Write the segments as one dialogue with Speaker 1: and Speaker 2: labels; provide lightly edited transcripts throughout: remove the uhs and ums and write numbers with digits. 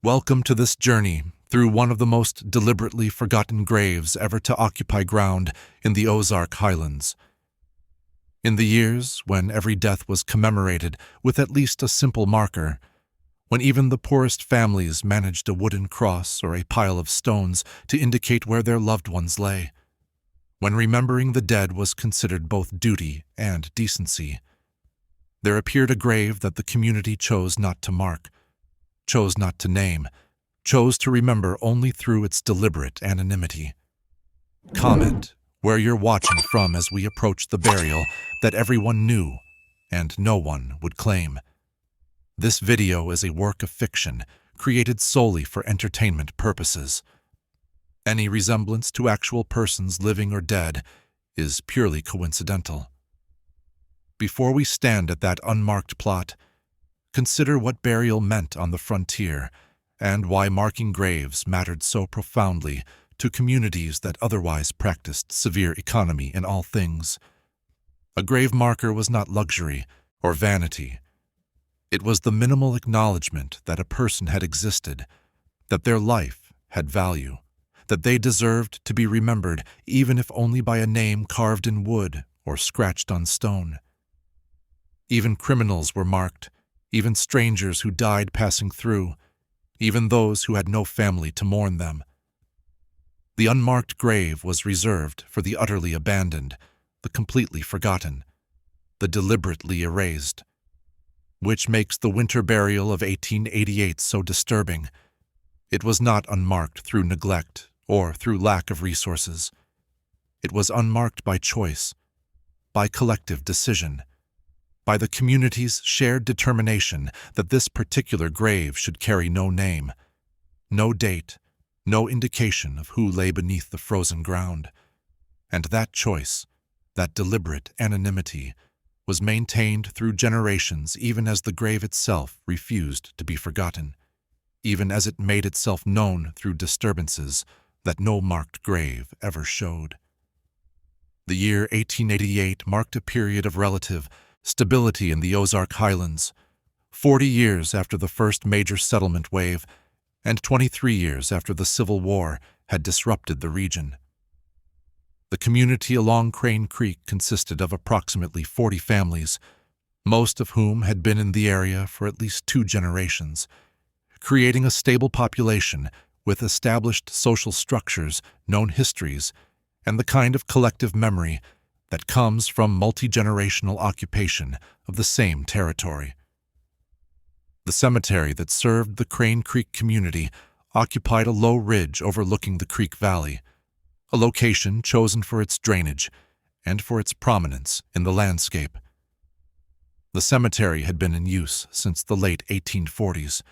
Speaker 1: Welcome to this journey through one of the most deliberately forgotten graves ever to occupy ground in the Ozark Highlands. In the years when every death was commemorated with at least a simple marker, when even the poorest families managed a wooden cross or a pile of stones to indicate where their loved ones lay, when remembering the dead was considered both duty and decency, there appeared a grave that the community chose not to mark, chose not to name, chose to remember only through its deliberate anonymity. Comment where you're watching from as we approach the burial that everyone knew and no one would claim. This video is a work of fiction created solely for entertainment purposes. Any resemblance to actual persons living or dead is purely coincidental. Before we stand at that unmarked plot, consider what burial meant on the frontier and why marking graves mattered so profoundly to communities that otherwise practiced severe economy in all things. A grave marker was not luxury or vanity. It was the minimal acknowledgement that a person had existed, that their life had value, that they deserved to be remembered even if only by a name carved in wood or scratched on stone. Even criminals were marked, even strangers who died passing through, even those who had no family to mourn them. The unmarked grave was reserved for the utterly abandoned, the completely forgotten, the deliberately erased, which makes the winter burial of 1888 so disturbing. It was not unmarked through neglect or through lack of resources. It was unmarked by choice, by collective decision, by the community's shared determination that this particular grave should carry no name, no date, no indication of who lay beneath the frozen ground. And that choice, that deliberate anonymity, was maintained through generations even as the grave itself refused to be forgotten, even as it made itself known through disturbances that no marked grave ever showed. The year 1888 marked a period of relative stability in the Ozark Highlands, 40 years after the first major settlement wave and 23 years after the Civil War had disrupted the region. The community along Crane Creek consisted of approximately 40 families, most of whom had been in the area for at least 2 generations, creating a stable population with established social structures, known histories, and the kind of collective memory that comes from multi-generational occupation of the same territory. The cemetery that served the Crane Creek community occupied a low ridge overlooking the creek valley, a location chosen for its drainage and for its prominence in the landscape. The cemetery had been in use since the late 1840s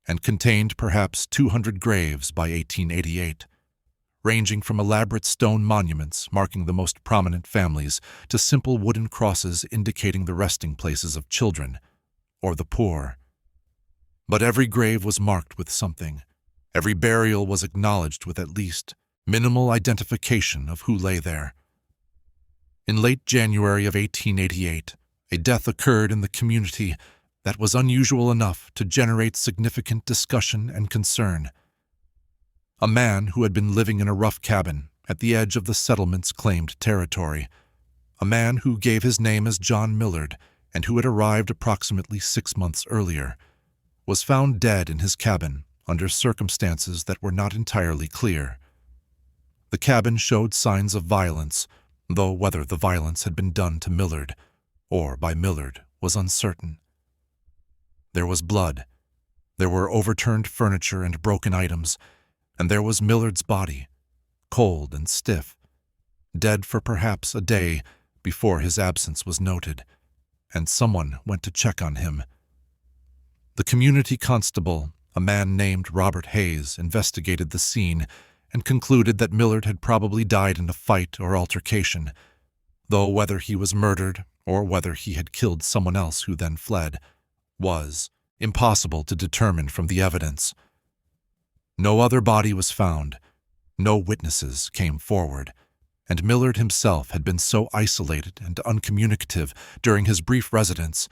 Speaker 1: and contained perhaps 200 graves by 1888. Ranging from elaborate stone monuments marking the most prominent families to simple wooden crosses indicating the resting places of children or the poor. But every grave was marked with something. Every burial was acknowledged with at least minimal identification of who lay there. In late January of 1888, a death occurred in the community that was unusual enough to generate significant discussion and concern. A man who had been living in a rough cabin at the edge of the settlement's claimed territory, a man who gave his name as John Millard and who had arrived approximately 6 months earlier, was found dead in his cabin under circumstances that were not entirely clear. The cabin showed signs of violence, though whether the violence had been done to Millard or by Millard was uncertain. There was blood, there were overturned furniture and broken items, and there was Millard's body, cold and stiff, dead for perhaps a day before his absence was noted, and someone went to check on him. The community constable, a man named Robert Hayes, investigated the scene and concluded that Millard had probably died in a fight or altercation, though whether he was murdered or whether he had killed someone else who then fled was impossible to determine from the evidence. No other body was found, no witnesses came forward, and Millard himself had been so isolated and uncommunicative during his brief residence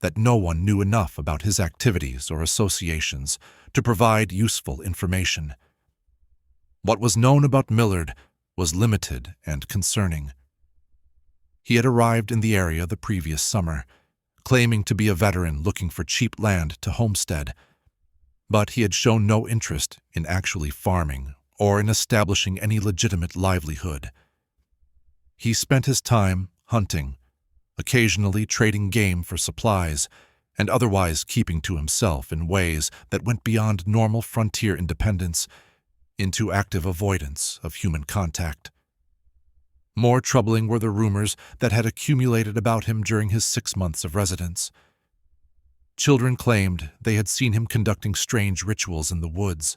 Speaker 1: that no one knew enough about his activities or associations to provide useful information. What was known about Millard was limited and concerning. He had arrived in the area the previous summer, claiming to be a veteran looking for cheap land to homestead, but he had shown no interest in actually farming or in establishing any legitimate livelihood. He spent his time hunting, occasionally trading game for supplies, and otherwise keeping to himself in ways that went beyond normal frontier independence into active avoidance of human contact. More troubling were the rumors that had accumulated about him during his 6 months of residence. Children claimed they had seen him conducting strange rituals in the woods,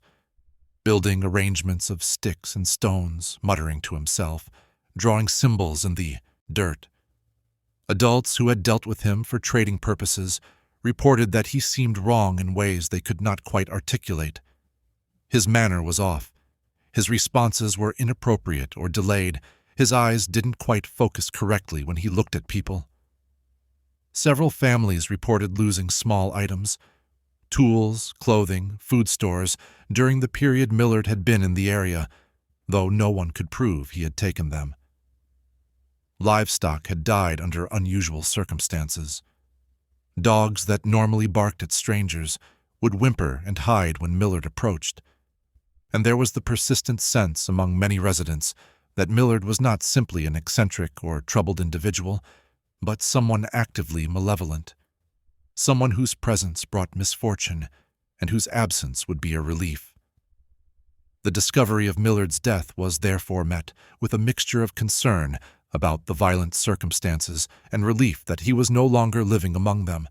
Speaker 1: building arrangements of sticks and stones, muttering to himself, drawing symbols in the dirt. Adults who had dealt with him for trading purposes reported that he seemed wrong in ways they could not quite articulate. His manner was off. His responses were inappropriate or delayed. His eyes didn't quite focus correctly when he looked at people. Several families reported losing small items, tools, clothing, food stores, during the period Millard had been in the area, though no one could prove he had taken them. Livestock had died under unusual circumstances. Dogs that normally barked at strangers would whimper and hide when Millard approached. And there was the persistent sense among many residents that Millard was not simply an eccentric or troubled individual, but someone actively malevolent, someone whose presence brought misfortune and whose absence would be a relief. The discovery of Millard's death was therefore met with a mixture of concern about the violent circumstances and relief that he was no longer living among them.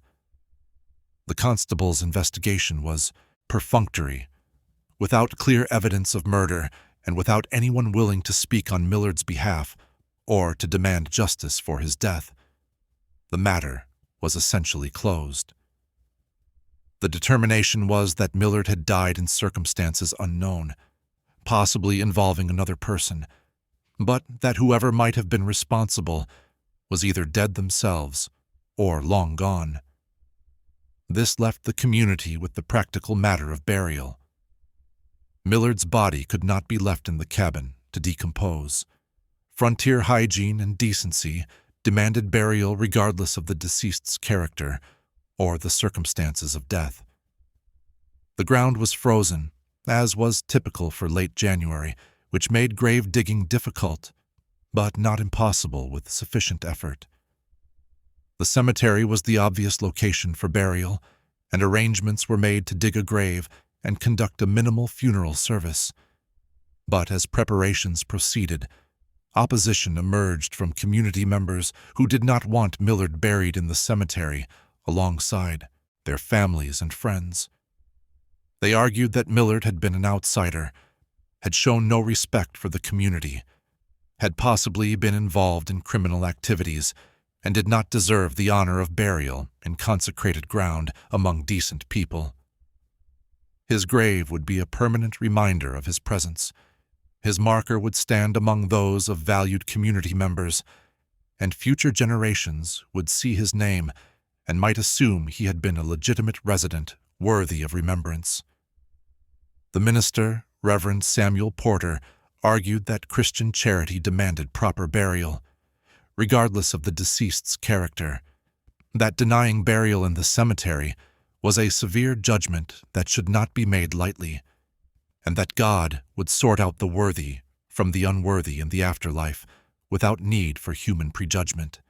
Speaker 1: The constable's investigation was perfunctory, without clear evidence of murder and without anyone willing to speak on Millard's behalf or to demand justice for his death. The matter was essentially closed. The determination was that Millard had died in circumstances unknown, possibly involving another person, but that whoever might have been responsible was either dead themselves or long gone. This left the community with the practical matter of burial. Millard's body could not be left in the cabin to decompose. Frontier hygiene and decency demanded burial regardless of the deceased's character or the circumstances of death. The ground was frozen, as was typical for late January, which made grave digging difficult, but not impossible with sufficient effort. The cemetery was the obvious location for burial, and arrangements were made to dig a grave and conduct a minimal funeral service. But as preparations proceeded, opposition emerged from community members who did not want Millard buried in the cemetery alongside their families and friends. They argued that Millard had been an outsider, had shown no respect for the community, had possibly been involved in criminal activities, and did not deserve the honor of burial in consecrated ground among decent people. His grave would be a permanent reminder of his presence. His marker would stand among those of valued community members, and future generations would see his name and might assume he had been a legitimate resident worthy of remembrance. The minister, Reverend Samuel Porter, argued that Christian charity demanded proper burial, regardless of the deceased's character, that denying burial in the cemetery was a severe judgment that should not be made lightly, and that God would sort out the worthy from the unworthy in the afterlife without need for human prejudgment.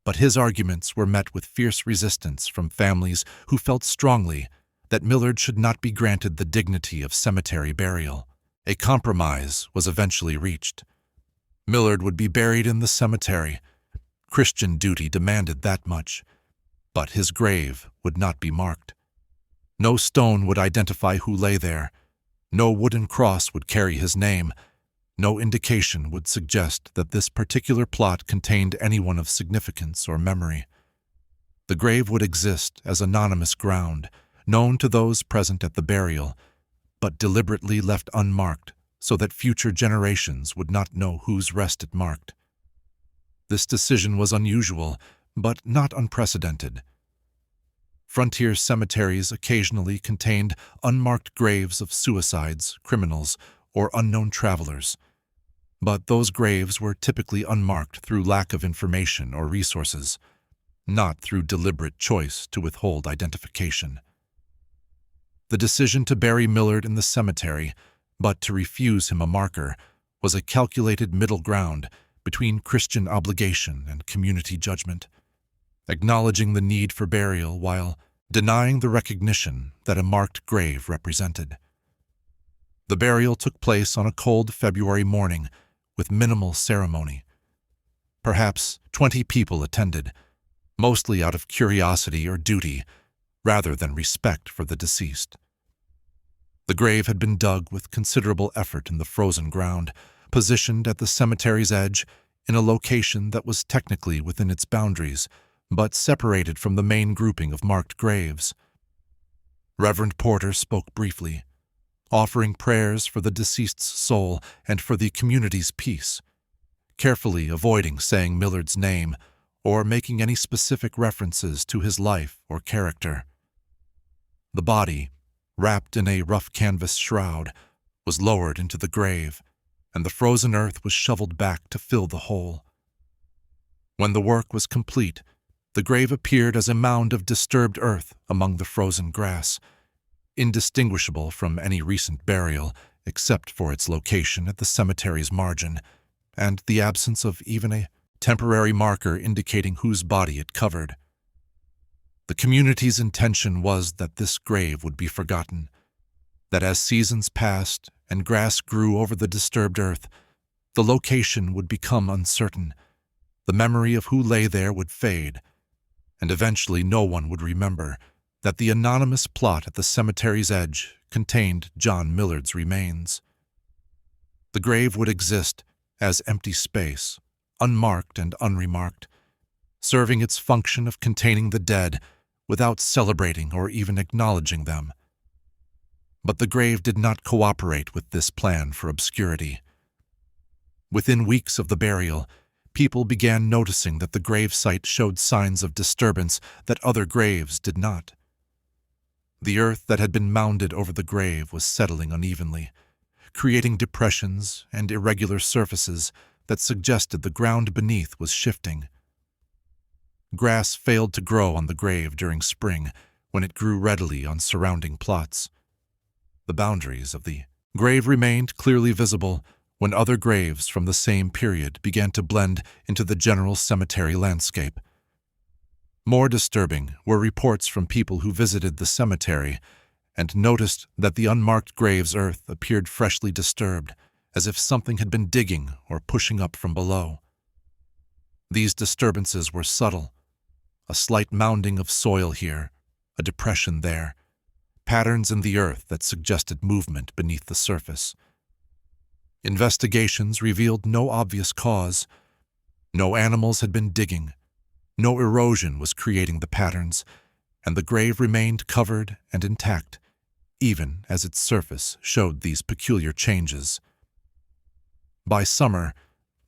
Speaker 1: But his arguments were met with fierce resistance from families who felt strongly that Millard should not be granted the dignity of cemetery burial. A compromise was eventually reached. Millard would be buried in the cemetery. Christian duty demanded that much, but his grave would not be marked. No stone would identify who lay there. No wooden cross would carry his name. No indication would suggest that this particular plot contained anyone of significance or memory. The grave would exist as anonymous ground, known to those present at the burial, but deliberately left unmarked so that future generations would not know whose rest it marked. This decision was unusual, but not unprecedented. Frontier cemeteries occasionally contained unmarked graves of suicides, criminals, or unknown travelers. But those graves were typically unmarked through lack of information or resources, not through deliberate choice to withhold identification. The decision to bury Millard in the cemetery, but to refuse him a marker, was a calculated middle ground between Christian obligation and community judgment, acknowledging the need for burial while denying the recognition that a marked grave represented. The burial took place on a cold February morning with minimal ceremony. Perhaps 20 people attended, mostly out of curiosity or duty, rather than respect for the deceased. The grave had been dug with considerable effort in the frozen ground, positioned at the cemetery's edge in a location that was technically within its boundaries, but separated from the main grouping of marked graves. Reverend Porter spoke briefly, offering prayers for the deceased's soul and for the community's peace, carefully avoiding saying Millard's name or making any specific references to his life or character. The body, wrapped in a rough canvas shroud, was lowered into the grave, and the frozen earth was shoveled back to fill the hole. When the work was complete, the grave appeared as a mound of disturbed earth among the frozen grass, indistinguishable from any recent burial except for its location at the cemetery's margin, and the absence of even a temporary marker indicating whose body it covered. The community's intention was that this grave would be forgotten, that as seasons passed and grass grew over the disturbed earth, the location would become uncertain, the memory of who lay there would fade, and eventually no one would remember that the anonymous plot at the cemetery's edge contained John Millard's remains. The grave would exist as empty space, unmarked and unremarked, serving its function of containing the dead without celebrating or even acknowledging them. But the grave did not cooperate with this plan for obscurity. Within weeks of the burial, people began noticing that the gravesite showed signs of disturbance that other graves did not. The earth that had been mounded over the grave was settling unevenly, creating depressions and irregular surfaces that suggested the ground beneath was shifting. Grass failed to grow on the grave during spring when it grew readily on surrounding plots. The boundaries of the grave remained clearly visible when other graves from the same period began to blend into the general cemetery landscape. More disturbing were reports from people who visited the cemetery and noticed that the unmarked grave's earth appeared freshly disturbed, as if something had been digging or pushing up from below. These disturbances were subtle, a slight mounding of soil here, a depression there, patterns in the earth that suggested movement beneath the surface. Investigations revealed no obvious cause. No animals had been digging, no erosion was creating the patterns, and the grave remained covered and intact, even as its surface showed these peculiar changes. By summer,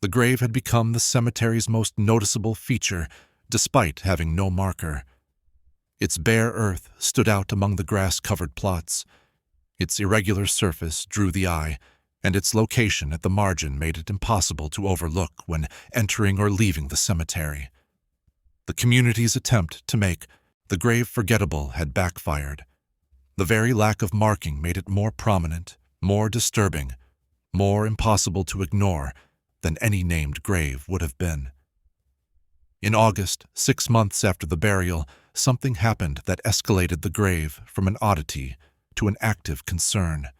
Speaker 1: the grave had become the cemetery's most noticeable feature, despite having no marker. Its bare earth stood out among the grass-covered plots. Its irregular surface drew the eye, and its location at the margin made it impossible to overlook when entering or leaving the cemetery. The community's attempt to make the grave forgettable had backfired. The very lack of marking made it more prominent, more disturbing, more impossible to ignore than any named grave would have been. In August, 6 months after the burial, something happened that escalated the grave from an oddity to an active concern.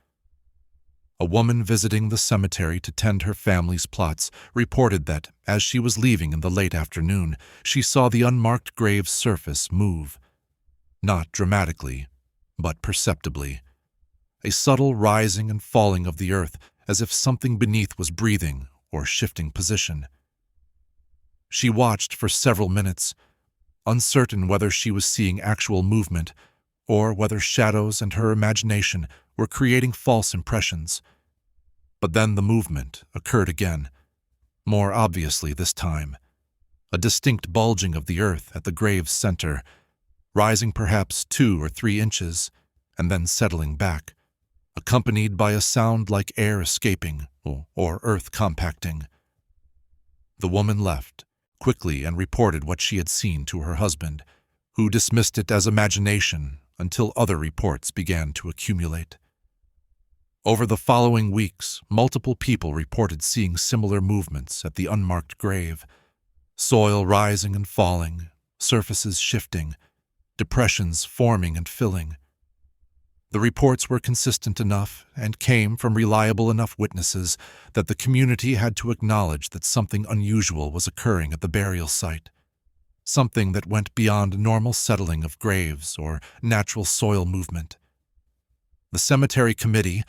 Speaker 1: A woman visiting the cemetery to tend her family's plots reported that, as she was leaving in the late afternoon, she saw the unmarked grave's surface move. Not dramatically, but perceptibly. A subtle rising and falling of the earth, as if something beneath was breathing or shifting position. She watched for several minutes, uncertain whether she was seeing actual movement or whether shadows and her imagination were creating false impressions. But then the movement occurred again, more obviously this time. A distinct bulging of the earth at the grave's center, rising perhaps 2 or 3 inches, and then settling back, accompanied by a sound like air escaping or earth compacting. The woman left quickly and reported what she had seen to her husband, who dismissed it as imagination until other reports began to accumulate. Over the following weeks, multiple people reported seeing similar movements at the unmarked grave, soil rising and falling, surfaces shifting, depressions forming and filling. The reports were consistent enough and came from reliable enough witnesses that the community had to acknowledge that something unusual was occurring at the burial site, something that went beyond normal settling of graves or natural soil movement. The cemetery committee,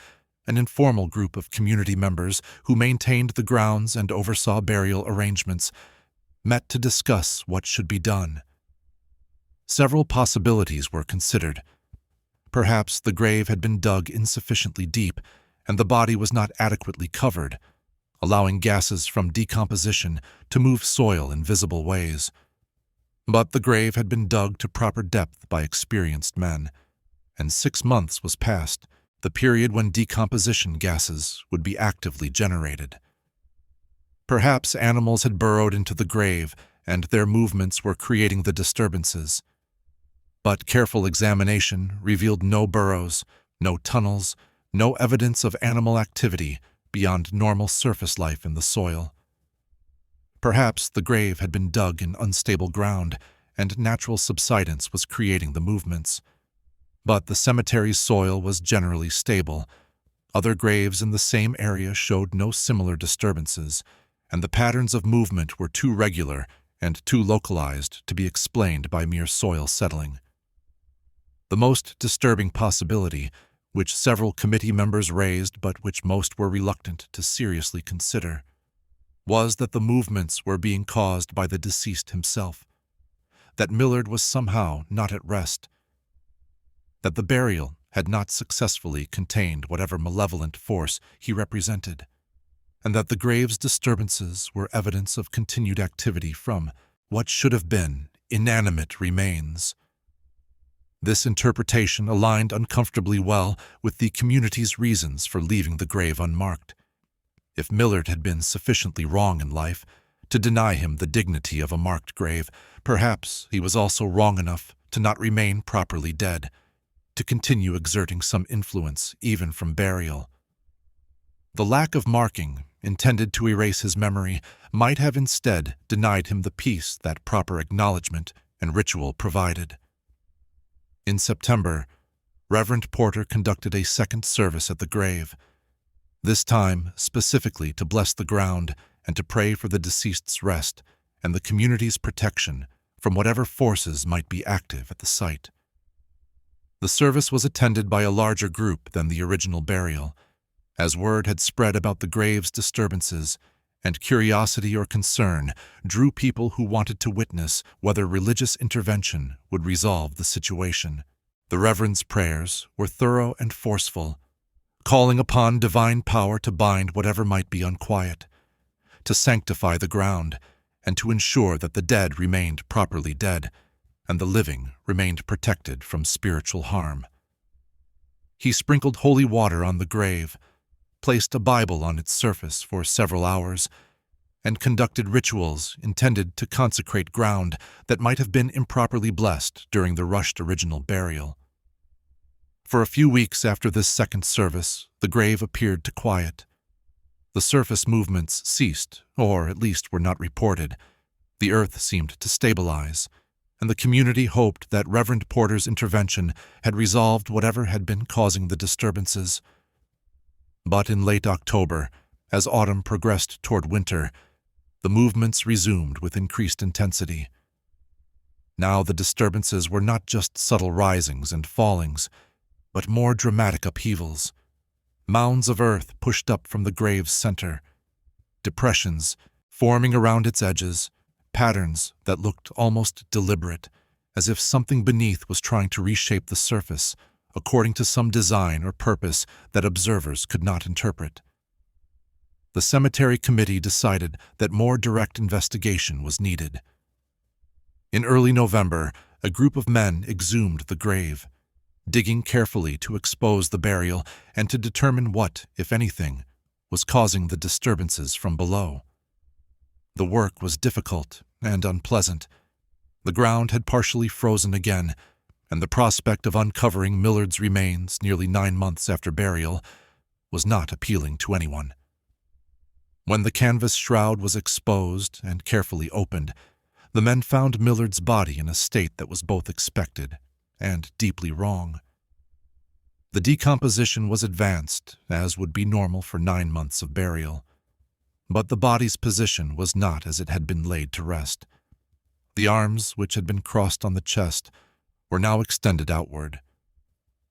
Speaker 1: an informal group of community members who maintained the grounds and oversaw burial arrangements, met to discuss what should be done. Several possibilities were considered. Perhaps the grave had been dug insufficiently deep and the body was not adequately covered, allowing gases from decomposition to move soil in visible ways. But the grave had been dug to proper depth by experienced men, and 6 months was past, the period when decomposition gases would be actively generated. Perhaps animals had burrowed into the grave and their movements were creating the disturbances. But careful examination revealed no burrows, no tunnels, no evidence of animal activity beyond normal surface life in the soil. Perhaps the grave had been dug in unstable ground and natural subsidence was creating the movements. But the cemetery's soil was generally stable. Other graves in the same area showed no similar disturbances, and the patterns of movement were too regular and too localized to be explained by mere soil settling. The most disturbing possibility, which several committee members raised but which most were reluctant to seriously consider, was that the movements were being caused by the deceased himself, that Millard was somehow not at rest, that the burial had not successfully contained whatever malevolent force he represented, and that the grave's disturbances were evidence of continued activity from what should have been inanimate remains. This interpretation aligned uncomfortably well with the community's reasons for leaving the grave unmarked. If Millard had been sufficiently wrong in life to deny him the dignity of a marked grave, perhaps he was also wrong enough to not remain properly dead, to continue exerting some influence even from burial. The lack of marking, intended to erase his memory, might have instead denied him the peace that proper acknowledgement and ritual provided. In September, Reverend Porter conducted a second service at the grave, this time specifically to bless the ground and to pray for the deceased's rest and the community's protection from whatever forces might be active at the site. The service was attended by a larger group than the original burial, as word had spread about the grave's disturbances, and curiosity or concern drew people who wanted to witness whether religious intervention would resolve the situation. The Reverend's prayers were thorough and forceful, calling upon divine power to bind whatever might be unquiet, to sanctify the ground, and to ensure that the dead remained properly dead, and the living remained protected from spiritual harm. He sprinkled holy water on the grave, placed a Bible on its surface for several hours, and conducted rituals intended to consecrate ground that might have been improperly blessed during the rushed original burial. For a few weeks after this second service, the grave appeared to quiet. The surface movements ceased, or at least were not reported. The earth seemed to stabilize, and the community hoped that Reverend Porter's intervention had resolved whatever had been causing the disturbances. But in late October, as autumn progressed toward winter, the movements resumed with increased intensity. Now the disturbances were not just subtle risings and fallings, but more dramatic upheavals. Mounds of earth pushed up from the grave's center, depressions forming around its edges, patterns that looked almost deliberate, as if something beneath was trying to reshape the surface according to some design or purpose that observers could not interpret. The cemetery committee decided that more direct investigation was needed. In early November, a group of men exhumed the grave, digging carefully to expose the burial and to determine what, if anything, was causing the disturbances from below. The work was difficult and unpleasant. The ground had partially frozen again, and the prospect of uncovering Millard's remains nearly 9 months after burial was not appealing to anyone. When the canvas shroud was exposed and carefully opened, the men found Millard's body in a state that was both expected and deeply wrong. The decomposition was advanced, as would be normal for 9 months of burial. But the body's position was not as it had been laid to rest. The arms, which had been crossed on the chest, were now extended outward.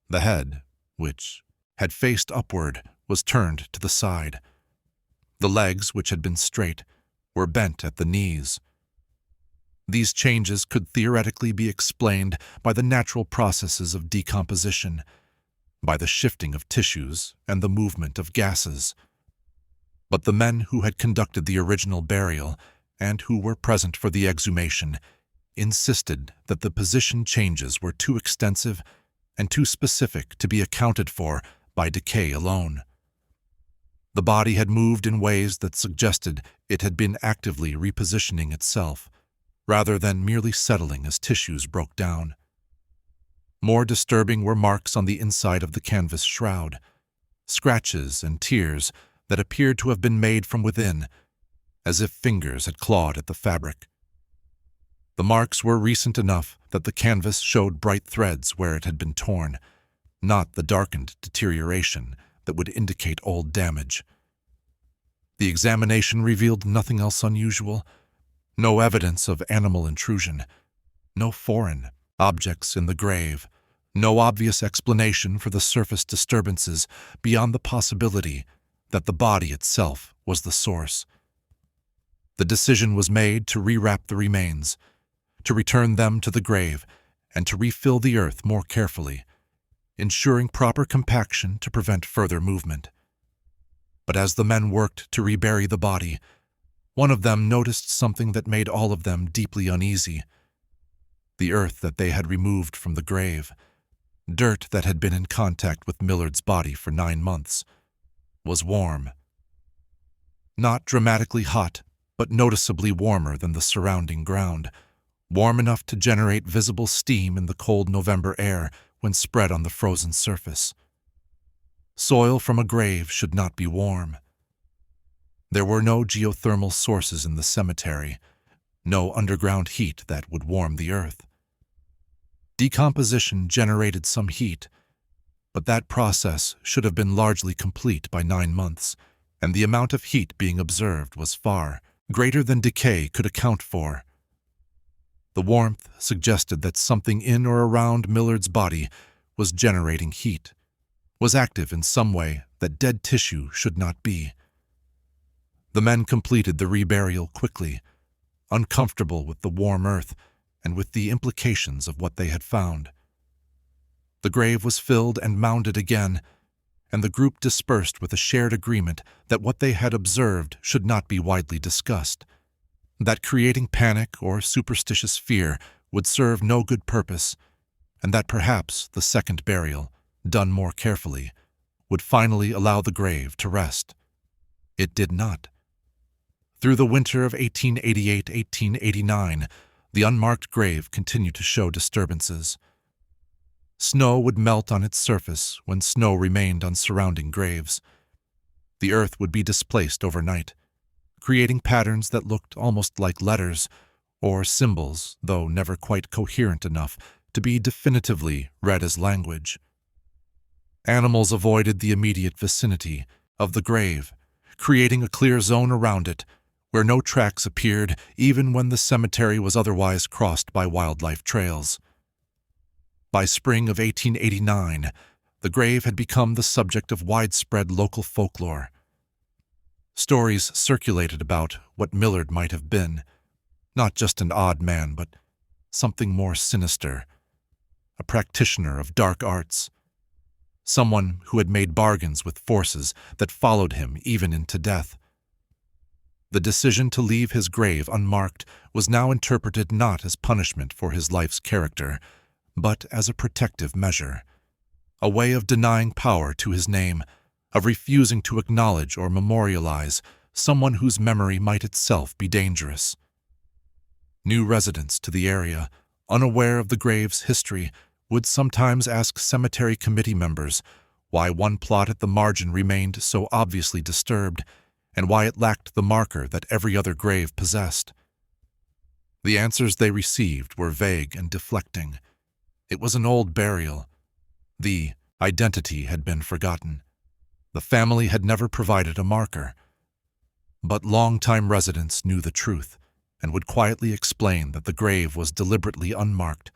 Speaker 1: The head, which had faced upward, was turned to the side. The legs, which had been straight, were bent at the knees. These changes could theoretically be explained by the natural processes of decomposition, by the shifting of tissues and the movement of gases. But the men who had conducted the original burial and who were present for the exhumation insisted that the position changes were too extensive and too specific to be accounted for by decay alone. The body had moved in ways that suggested it had been actively repositioning itself, rather than merely settling as tissues broke down. More disturbing were marks on the inside of the canvas shroud, scratches and tears that appeared to have been made from within, as if fingers had clawed at the fabric. The marks were recent enough that the canvas showed bright threads where it had been torn, not the darkened deterioration that would indicate old damage. The examination revealed nothing else unusual, no evidence of animal intrusion, no foreign objects in the grave, no obvious explanation for the surface disturbances beyond the possibility that the body itself was the source. The decision was made to rewrap the remains, to return them to the grave, and to refill the earth more carefully, ensuring proper compaction to prevent further movement. But as the men worked to rebury the body, one of them noticed something that made all of them deeply uneasy. The earth that they had removed from the grave, dirt that had been in contact with Millard's body for 9 months, was warm. Not dramatically hot, but noticeably warmer than the surrounding ground, warm enough to generate visible steam in the cold November air when spread on the frozen surface. Soil from a grave should not be warm. There were no geothermal sources in the cemetery, no underground heat that would warm the earth. Decomposition generated some heat, but that process should have been largely complete by 9 months, and the amount of heat being observed was far greater than decay could account for. The warmth suggested that something in or around Millard's body was generating heat, was active in some way that dead tissue should not be. The men completed the reburial quickly, uncomfortable with the warm earth and with the implications of what they had found. The grave was filled and mounded again, and the group dispersed with a shared agreement that what they had observed should not be widely discussed, that creating panic or superstitious fear would serve no good purpose, and that perhaps the second burial, done more carefully, would finally allow the grave to rest. It did not. Through the winter of 1888-1889, the unmarked grave continued to show disturbances. Snow would melt on its surface when snow remained on surrounding graves. The earth would be displaced overnight, creating patterns that looked almost like letters or symbols, though never quite coherent enough to be definitively read as language. Animals avoided the immediate vicinity of the grave, creating a clear zone around it where no tracks appeared even when the cemetery was otherwise crossed by wildlife trails. By spring of 1889, the grave had become the subject of widespread local folklore. Stories circulated about what Millard might have been, not just an odd man, but something more sinister, a practitioner of dark arts, someone who had made bargains with forces that followed him even into death. The decision to leave his grave unmarked was now interpreted not as punishment for his life's character, but as a protective measure, a way of denying power to his name, of refusing to acknowledge or memorialize someone whose memory might itself be dangerous. New residents to the area, unaware of the grave's history, would sometimes ask cemetery committee members why one plot at the margin remained so obviously disturbed, and why it lacked the marker that every other grave possessed. The answers they received were vague and deflecting. It was an old burial. The identity had been forgotten. The family had never provided a marker. But long-time residents knew the truth and would quietly explain that the grave was deliberately unmarked,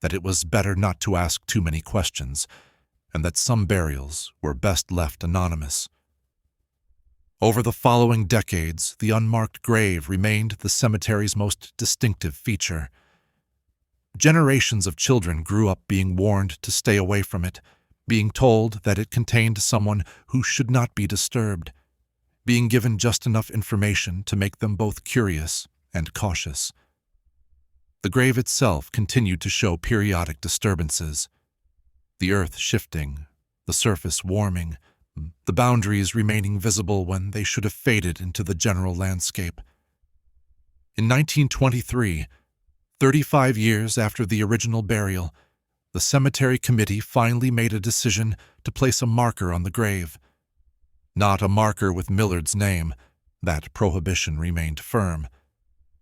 Speaker 1: that it was better not to ask too many questions, and that some burials were best left anonymous. Over the following decades, the unmarked grave remained the cemetery's most distinctive feature. Generations of children grew up being warned to stay away from it, being told that it contained someone who should not be disturbed, being given just enough information to make them both curious and cautious. The grave itself continued to show periodic disturbances, the earth shifting, the surface warming, the boundaries remaining visible when they should have faded into the general landscape. In 1923, 35 years after the original burial, the cemetery committee finally made a decision to place a marker on the grave. Not a marker with Millard's name, that prohibition remained firm,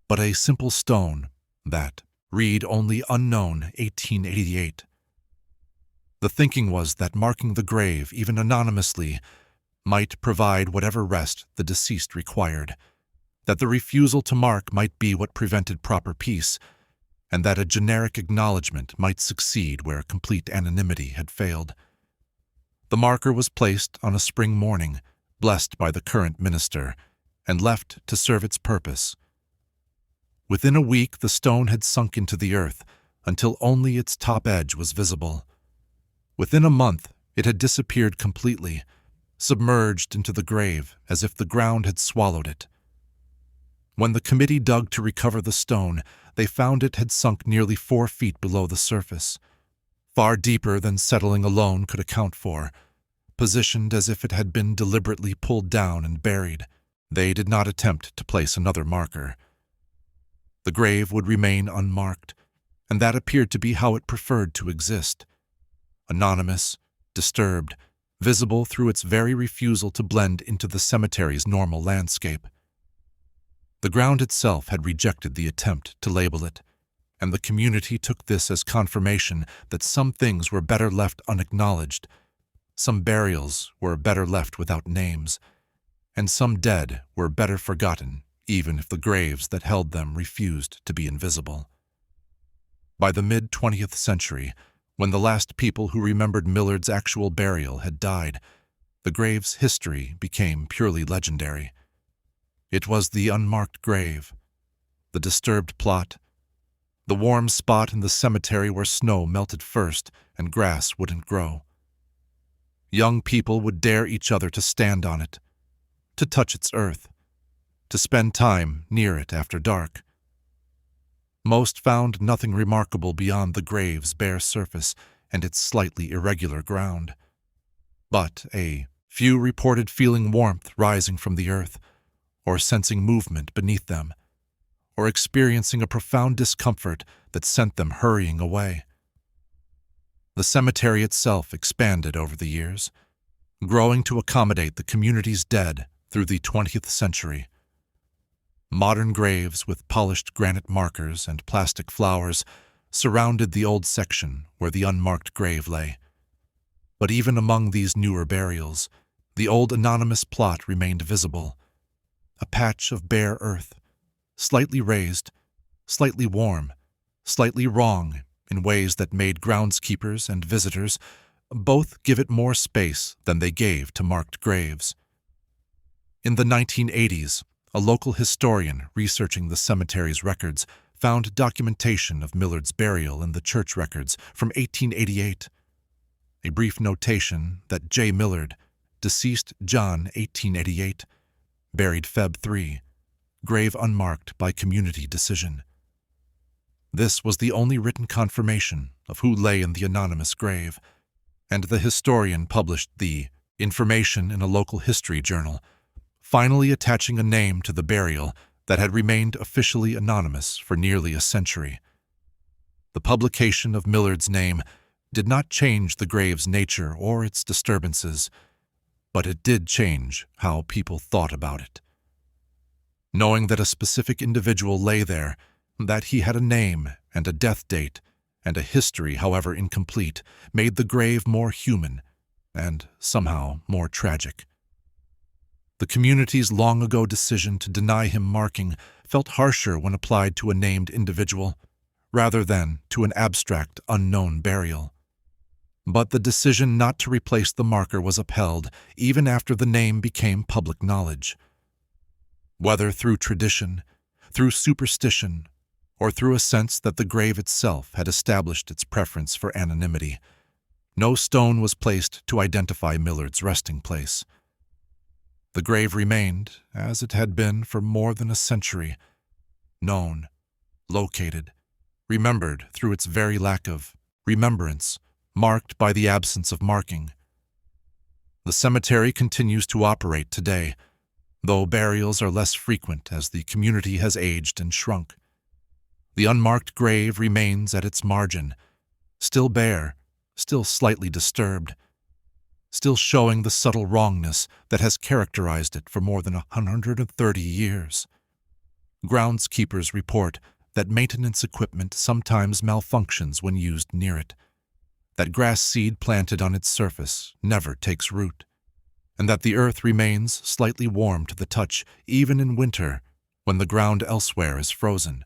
Speaker 1: but a simple stone that read only unknown 1888. The thinking was that marking the grave, even anonymously, might provide whatever rest the deceased required, that the refusal to mark might be what prevented proper peace, and that a generic acknowledgement might succeed where complete anonymity had failed. The marker was placed on a spring morning, blessed by the current minister, and left to serve its purpose. Within a week, the stone had sunk into the earth until only its top edge was visible. Within a month, it had disappeared completely, submerged into the grave as if the ground had swallowed it. When the committee dug to recover the stone, they found it had sunk nearly 4 feet below the surface, far deeper than settling alone could account for, positioned as if it had been deliberately pulled down and buried. They did not attempt to place another marker. The grave would remain unmarked, and that appeared to be how it preferred to exist. Anonymous, disturbed, visible through its very refusal to blend into the cemetery's normal landscape. The ground itself had rejected the attempt to label it, and the community took this as confirmation that some things were better left unacknowledged, some burials were better left without names, and some dead were better forgotten even if the graves that held them refused to be invisible. By the mid-20th century, when the last people who remembered Millard's actual burial had died, the grave's history became purely legendary. It was the unmarked grave, the disturbed plot, the warm spot in the cemetery where snow melted first and grass wouldn't grow. Young people would dare each other to stand on it, to touch its earth, to spend time near it after dark. Most found nothing remarkable beyond the grave's bare surface and its slightly irregular ground. But a few reported feeling warmth rising from the earth, or sensing movement beneath them, or experiencing a profound discomfort that sent them hurrying away. The cemetery itself expanded over the years, growing to accommodate the community's dead through the 20th century. Modern graves with polished granite markers and plastic flowers surrounded the old section where the unmarked grave lay. But even among these newer burials, the old anonymous plot remained visible, a patch of bare earth, slightly raised, slightly warm, slightly wrong in ways that made groundskeepers and visitors both give it more space than they gave to marked graves. In the 1980s, a local historian researching the cemetery's records found documentation of Millard's burial in the church records from 1888. A brief notation that J. Millard, deceased John 1888, buried Feb 3, grave unmarked by community decision. This was the only written confirmation of who lay in the anonymous grave, and the historian published the information in a local history journal, finally attaching a name to the burial that had remained officially anonymous for nearly a century. The publication of Millard's name did not change the grave's nature or its disturbances, but it did change how people thought about it. Knowing that a specific individual lay there, that he had a name and a death date and a history, however incomplete, made the grave more human and somehow more tragic. The community's long-ago decision to deny him marking felt harsher when applied to a named individual, rather than to an abstract, unknown burial. But the decision not to replace the marker was upheld even after the name became public knowledge. Whether through tradition, through superstition, or through a sense that the grave itself had established its preference for anonymity, no stone was placed to identify Millard's resting place. The grave remained, as it had been for more than a century, known, located, remembered through its very lack of remembrance, marked by the absence of marking. The cemetery continues to operate today, though burials are less frequent as the community has aged and shrunk. The unmarked grave remains at its margin, still bare, still slightly disturbed, still showing the subtle wrongness that has characterized it for more than 130 years. Groundskeepers report that maintenance equipment sometimes malfunctions when used near it, that grass seed planted on its surface never takes root, and that the earth remains slightly warm to the touch even in winter when the ground elsewhere is frozen.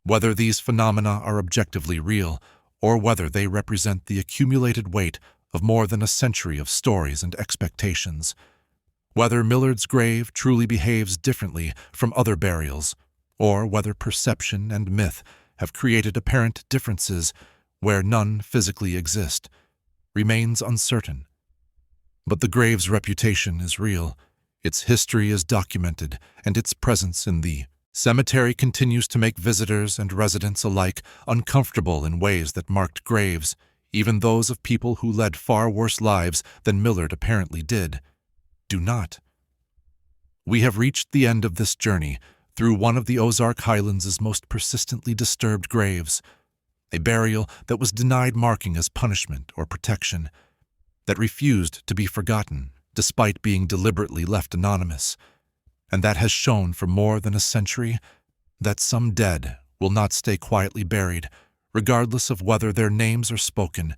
Speaker 1: Whether these phenomena are objectively real, or whether they represent the accumulated weight of more than a century of stories and expectations, whether Millard's grave truly behaves differently from other burials, or whether perception and myth have created apparent differences where none physically exist, remains uncertain. But the grave's reputation is real, its history is documented, and its presence in the cemetery continues to make visitors and residents alike uncomfortable in ways that marked graves, even those of people who led far worse lives than Millard apparently did, do not. We have reached the end of this journey through one of the Ozark Highlands' most persistently disturbed graves, a burial that was denied marking as punishment or protection, that refused to be forgotten despite being deliberately left anonymous, and that has shown for more than a century that some dead will not stay quietly buried, regardless of whether their names are spoken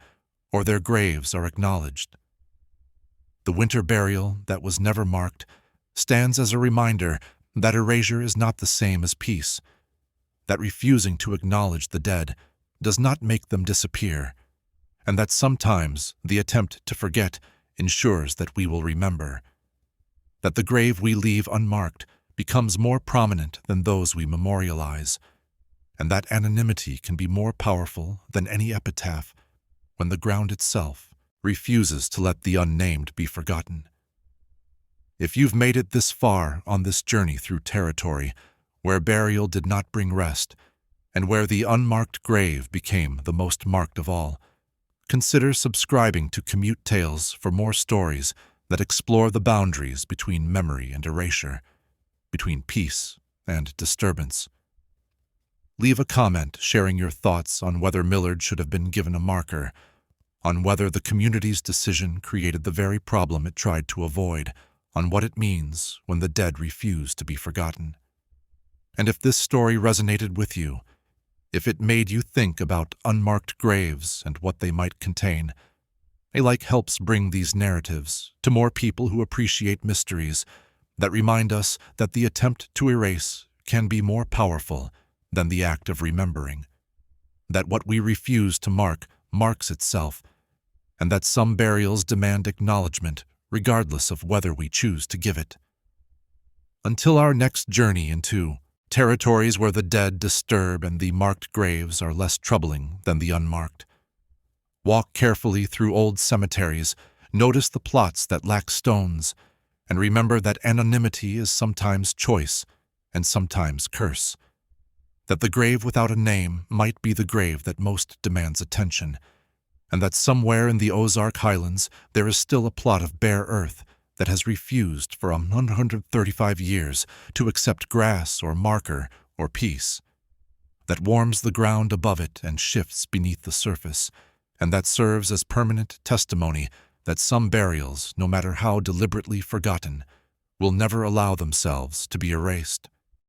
Speaker 1: or their graves are acknowledged. The winter burial that was never marked stands as a reminder that erasure is not the same as peace, that refusing to acknowledge the dead does not make them disappear, and that sometimes the attempt to forget ensures that we will remember, that the grave we leave unmarked becomes more prominent than those we memorialize, and that anonymity can be more powerful than any epitaph when the ground itself refuses to let the unnamed be forgotten. If you've made it this far on this journey through territory where burial did not bring rest, and where the unmarked grave became the most marked of all, consider subscribing to Commutales for more stories that explore the boundaries between memory and erasure, between peace and disturbance. Leave a comment sharing your thoughts on whether Millard should have been given a marker, on whether the community's decision created the very problem it tried to avoid, on what it means when the dead refuse to be forgotten. And if this story resonated with you, if it made you think about unmarked graves and what they might contain, a like helps bring these narratives to more people who appreciate mysteries that remind us that the attempt to erase can be more powerful than the act of remembering, that what we refuse to mark marks itself, and that some burials demand acknowledgement regardless of whether we choose to give it. Until our next journey into territories where the dead disturb and the marked graves are less troubling than the unmarked, walk carefully through old cemeteries, notice the plots that lack stones, and remember that anonymity is sometimes choice and sometimes curse. That the grave without a name might be the grave that most demands attention, and that somewhere in the Ozark Highlands there is still a plot of bare earth that has refused for 135 years to accept grass or marker or peace, that warms the ground above it and shifts beneath the surface, and that serves as permanent testimony that some burials, no matter how deliberately forgotten, will never allow themselves to be erased.